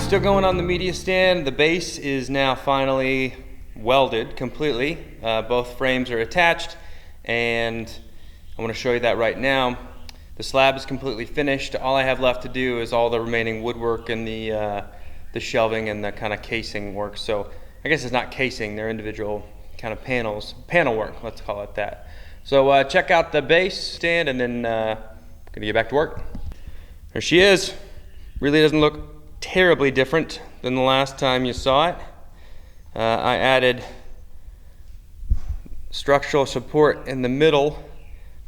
Still going on the media stand. The base is now finally welded completely. Both frames are attached, and I want to show you that right now. The slab is completely finished. All I have left to do is all the remaining woodwork and the shelving and the kind of casing work. So I guess it's not casing, they're individual kind of panel work, let's call it that. So check out the base stand, and then gonna get back to work. There she is. Really doesn't look terribly different than the last time you saw it. I added structural support in the middle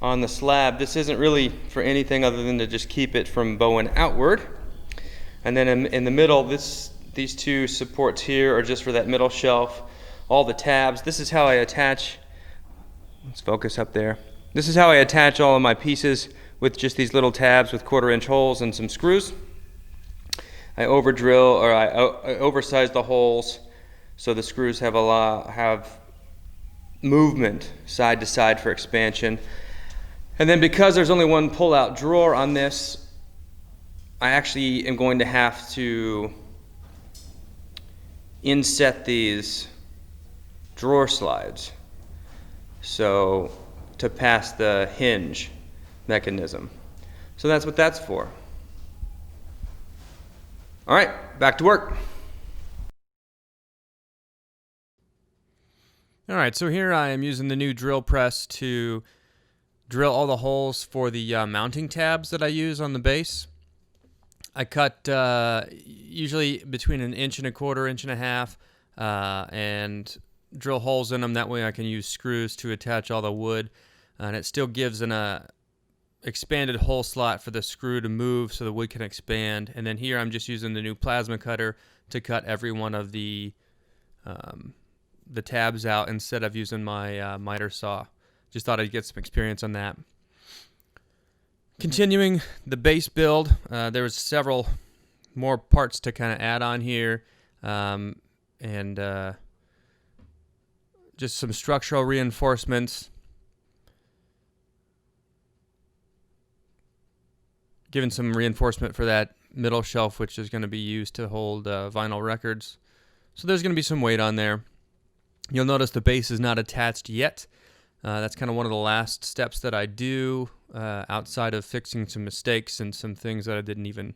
on the slab. This isn't really for anything other than to just keep it from bowing outward. And then in the middle, these two supports here are just for that middle shelf. All the tabs. This is how I attach. Let's focus up there. This is how I attach all of my pieces, with just these little tabs with 1/4-inch holes and some screws. I I oversize the holes so the screws have movement side to side for expansion. And then because there's only one pull-out drawer on this, I actually am going to have to inset these drawer slides so to pass the hinge mechanism. So that's what that's for. All right, back to work. All right, so here I am using the new drill press to drill all the holes for the mounting tabs that I use on the base. I cut usually between 1.25 inches, 1.5 inches, and drill holes in them. That way I can use screws to attach all the wood, and it still gives an expanded hole slot for the screw to move so the wood can expand. And then here I'm just using the new plasma cutter to cut every one of the tabs out instead of using my miter saw. Just thought I'd get some experience on that. Continuing the base build, there was several more parts to kind of add on here, and just some structural reinforcements, giving some reinforcement for that middle shelf, which is going to be used to hold vinyl records. So there's going to be some weight on there. You'll notice the base is not attached yet. That's kind of one of the last steps that I do outside of fixing some mistakes and some things that I didn't even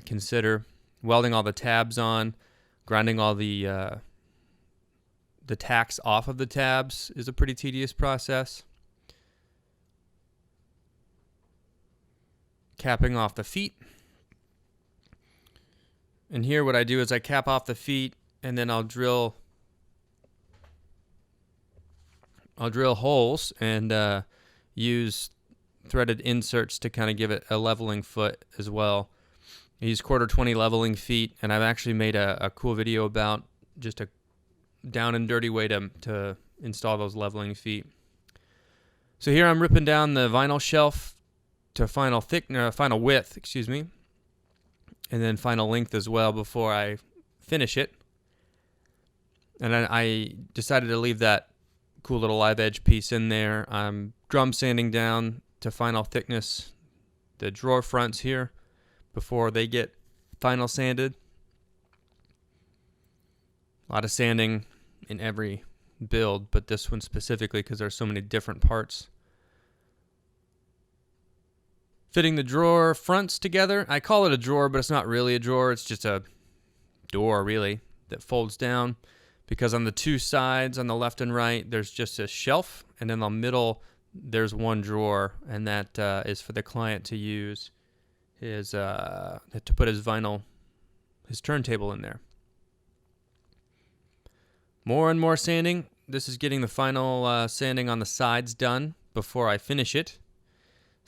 consider. Welding all the tabs on, grinding all the tacks off of the tabs is a pretty tedious process. Capping off the feet. And here what I do is I cap off the feet, and then I'll drill holes and use threaded inserts to kind of give it a leveling foot as well. I use 1/4-20 leveling feet, and I've actually made a cool video about just a down and dirty way to install those leveling feet. So here I'm ripping down the vinyl shelf to final width, and then final length as well before I finish it. And then I decided to leave that cool little live edge piece in there. I'm drum sanding down to final thickness the drawer fronts here before they get final sanded. A lot of sanding in every build, but this one specifically because there's so many different parts. Fitting the drawer fronts together. I call it a drawer, but it's not really a drawer. It's just a door, really, that folds down. Because on the two sides, on the left and right, there's just a shelf, and in the middle, there's one drawer, and that is for the client to use to put his turntable in there. More and more sanding. This is getting the final sanding on the sides done before I finish it.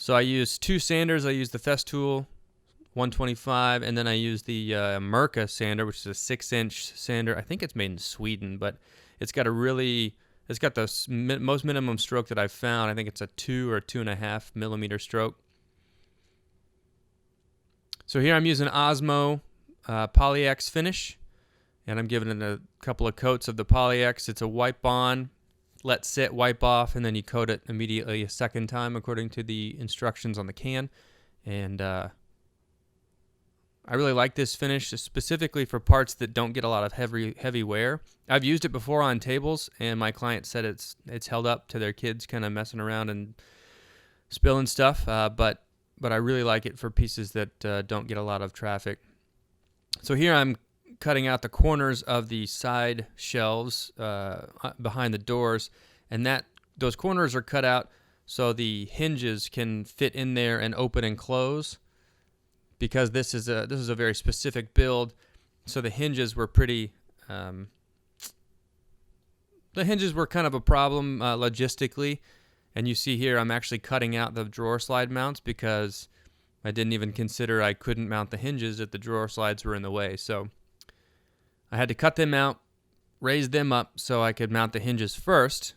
So I use two sanders. I use the Festool 125, and then I use the Mirka sander, which is a 6-inch sander. I think it's made in Sweden, but it's got the most minimum stroke that I've found. I think it's a 2 or 2.5 millimeter stroke. So here I'm using Osmo Poly-X finish, and I'm giving it a couple of coats of the Poly-X. It's a wipe on, let sit, wipe off, and then you coat it immediately a second time according to the instructions on the can. And I really like this finish, specifically for parts that don't get a lot of heavy wear. I've used it before on tables, and my client said it's held up to their kids kind of messing around and spilling stuff, but I really like it for pieces that don't get a lot of traffic. So here I'm cutting out the corners of the side shelves behind the doors, and those corners are cut out so the hinges can fit in there and open and close, because this is a very specific build. So the hinges were pretty kind of a problem logistically. And you see here I'm actually cutting out the drawer slide mounts because I didn't even consider I couldn't mount the hinges if the drawer slides were in the way. So I had to cut them out, raise them up so I could mount the hinges first.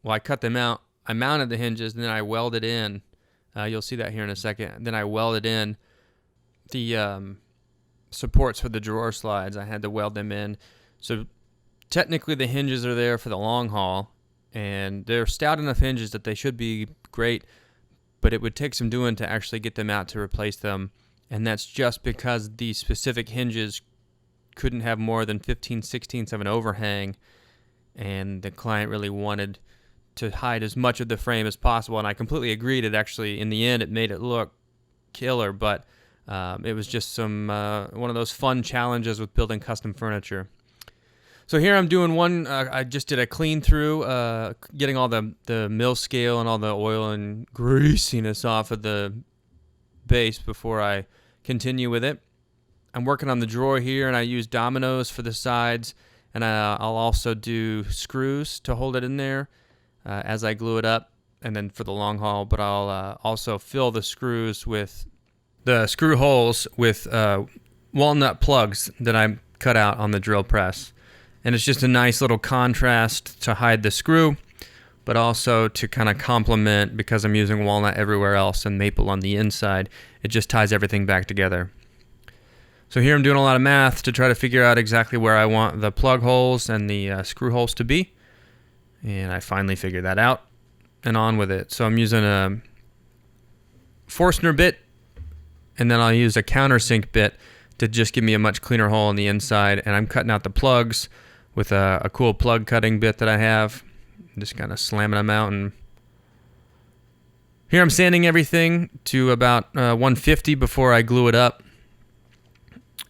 Well, I cut them out, I mounted the hinges, and then I welded in. You'll see that here in a second. Then I welded in the supports for the drawer slides. I had to weld them in. So technically the hinges are there for the long haul, and they're stout enough hinges that they should be great, but it would take some doing to actually get them out to replace them. And that's just because these specific hinges couldn't have more than 15/16 of an overhang, and the client really wanted to hide as much of the frame as possible, and I completely agreed. It actually, in the end, it made it look killer, but it was just one of those fun challenges with building custom furniture. So here I'm doing one, I just did a clean through, getting all the mill scale and all the oil and greasiness off of the base before I continue with it. I'm working on the drawer here, and I use dominoes for the sides, and I'll also do screws to hold it in there as I glue it up, and then for the long haul. But I'll also fill the screws with the screw holes with walnut plugs that I cut out on the drill press. And it's just a nice little contrast to hide the screw, but also to kind of complement, because I'm using walnut everywhere else and maple on the inside. It just ties everything back together. So here I'm doing a lot of math to try to figure out exactly where I want the plug holes and the screw holes to be. And I finally figured that out, and on with it. So I'm using a Forstner bit, and then I'll use a countersink bit to just give me a much cleaner hole on the inside. And I'm cutting out the plugs with a cool plug cutting bit that I have. I'm just kind of slamming them out. And here I'm sanding everything to about 150 before I glue it up.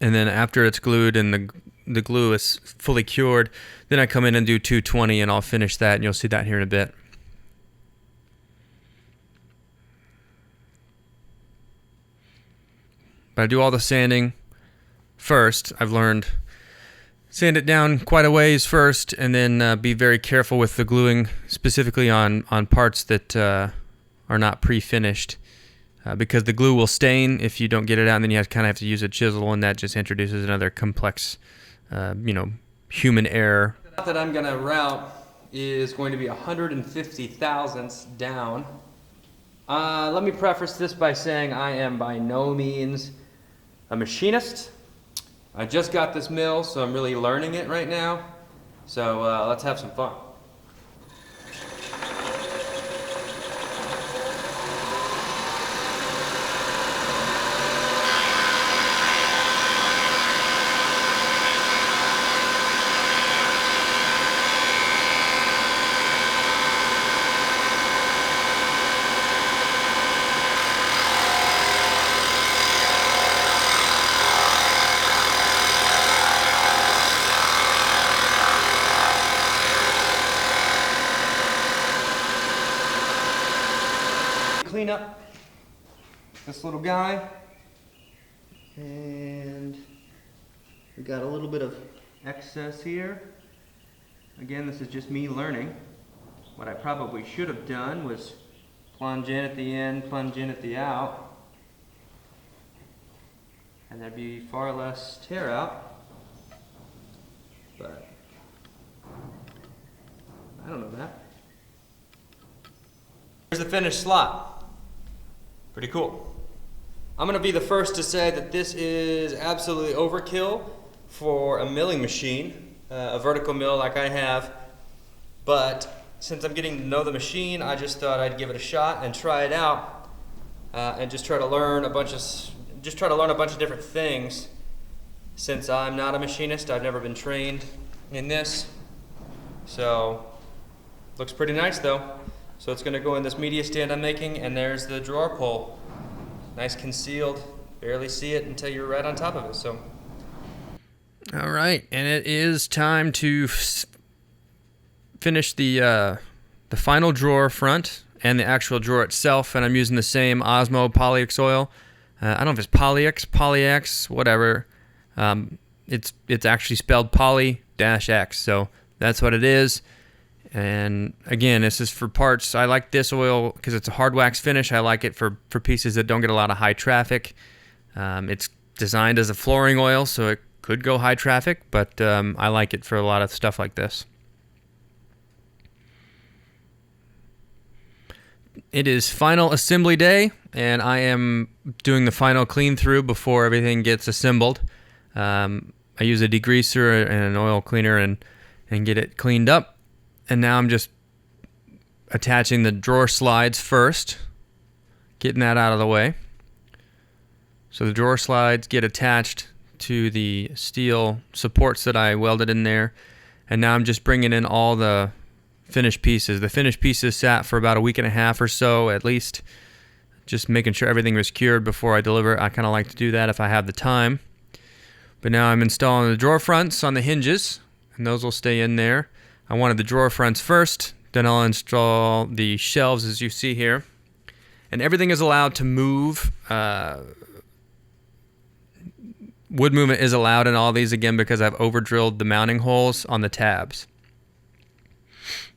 And then after it's glued and the glue is fully cured, then I come in and do 220, and I'll finish that, and you'll see that here in a bit. But I do all the sanding first. I've learned sand it down quite a ways first, and then be very careful with the gluing, specifically on parts that are not pre-finished, because the glue will stain if you don't get it out, and then you kind of have to use a chisel, and that just introduces another complex, human error. The knot that I'm going to route is going to be 150 thousandths down. Let me preface this by saying I am by no means a machinist. I just got this mill, so I'm really learning it right now. So let's have some fun. Clean up this little guy, and we got a little bit of excess here. Again, this is just me learning. What I probably should have done was plunge in at the end, plunge in at the out, and there'd be far less tear out, but I don't know that. Here's the finished slot. Pretty cool. I'm going to be the first to say that this is absolutely overkill for a milling machine, a vertical mill like I have, but since I'm getting to know the machine, I just thought I'd give it a shot and try it out, and just try to learn a bunch of just try to learn a bunch of different things. Since I'm not a machinist, I've never been trained in this. So, looks pretty nice though. So it's gonna go in this media stand I'm making, and there's the drawer pull. Nice concealed, barely see it until you're right on top of it, so. All right, and it is time to finish the final drawer front and the actual drawer itself, and I'm using the same Osmo Polyx oil. I don't know if it's Polyx, whatever. It's actually spelled Poly-X, so that's what it is. And again, this is for parts. I like this oil because it's a hard wax finish. I like it for pieces that don't get a lot of high traffic. It's designed as a flooring oil, so it could go high traffic, but I like it for a lot of stuff like this. It is final assembly day, and I am doing the final clean through before everything gets assembled. I use a degreaser and an oil cleaner and get it cleaned up. And now I'm just attaching the drawer slides first, getting that out of the way. So the drawer slides get attached to the steel supports that I welded in there. And now I'm just bringing in all the finished pieces. The finished pieces sat for about a week and a half or so at least, just making sure everything was cured before I deliver. I kind of like to do that if I have the time. But now I'm installing the drawer fronts on the hinges, and those will stay in there. I wanted the drawer fronts first, then I'll install the shelves as you see here. And everything is allowed to move. Wood movement is allowed in all these, again, because I've over-drilled the mounting holes on the tabs.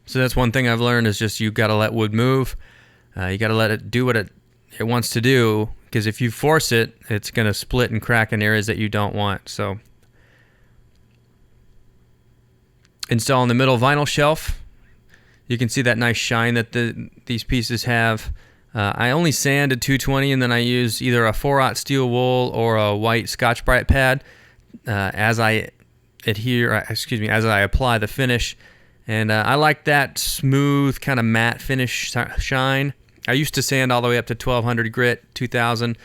So that's one thing I've learned, is just you got to let wood move. You got to let it do what it wants to do, because if you force it, it's going to split and crack in areas that you don't want. So installing the middle vinyl shelf. You can see that nice shine that these pieces have. I only sand at 220, and then I use either a 4/0 steel wool or a white Scotch-Brite pad as I apply the finish. And I like that smooth kind of matte finish shine. I used to sand all the way up to 1200 grit, 2000.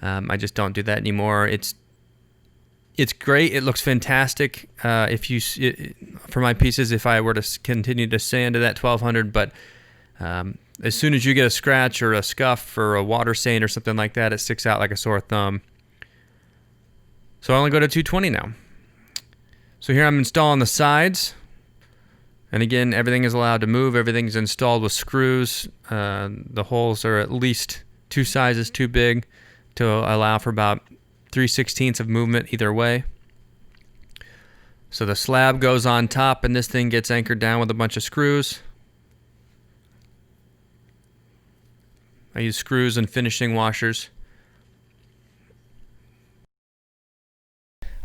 I just don't do that anymore. It's great. It looks fantastic for my pieces if I were to continue to sand to that 1200. But as soon as you get a scratch or a scuff or a water stain or something like that, it sticks out like a sore thumb. So I only go to 220 now. So here I'm installing the sides. And again, everything is allowed to move. Everything's installed with screws. The holes are at least 2 sizes too big to allow for about 3/16 of movement either way. So the slab goes on top, and this thing gets anchored down with a bunch of screws. I use screws and finishing washers.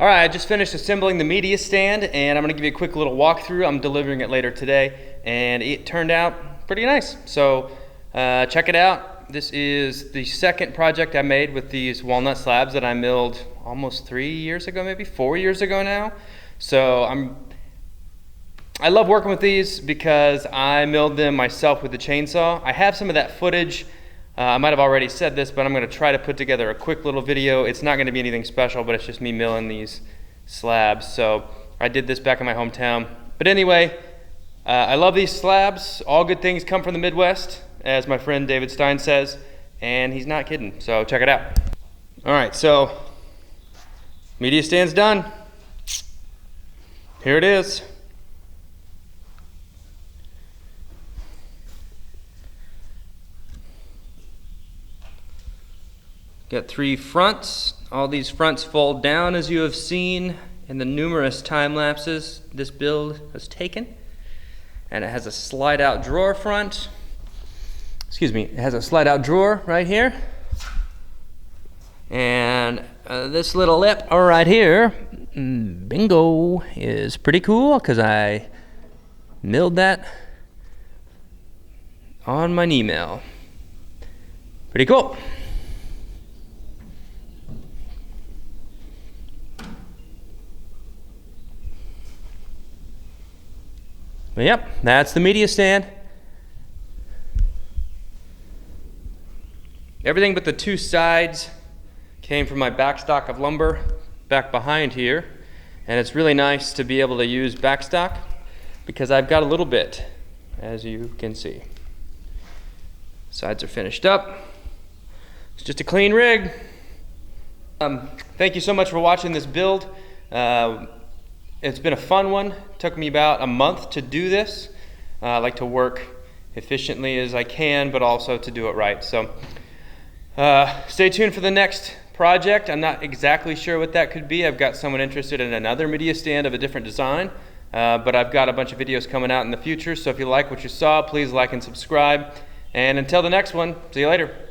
All right, I just finished assembling the media stand, and I'm gonna give you a quick little walkthrough. I'm delivering it later today, and it turned out pretty nice. So check it out. This is the second project I made with these walnut slabs that I milled almost 3 years ago, maybe 4 years ago now. So I love working with these because I milled them myself with the chainsaw. I have some of that footage. I might have already said this, but I'm going to try to put together a quick little video. It's not going to be anything special, but it's just me milling these slabs. So I did this back in my hometown. But anyway, I love these slabs. All good things come from the Midwest, as my friend David Stein says, and he's not kidding. So check it out. All right, so media stand's done. Here it is. Got 3 fronts. All these fronts fold down, as you have seen in the numerous time lapses this build has taken. And it has a slide out drawer front. Excuse me, it has a slide out drawer right here. And this little lip right here, bingo, is pretty cool because I milled that on my knee mill. Pretty cool. But yep, that's the media stand. Everything but the 2 sides came from my backstock of lumber back behind here, and it's really nice to be able to use backstock because I've got a little bit, as you can see. Sides are finished up. It's just a clean rig. Thank you so much for watching this build. It's been a fun one. It took me about a month to do this. I like to work efficiently as I can, but also to do it right. So stay tuned for the next project. I'm not exactly sure what that could be. I've got someone interested in another media stand of a different design, but I've got a bunch of videos coming out in the future. So if you like what you saw, please like and subscribe. And until the next one, see you later.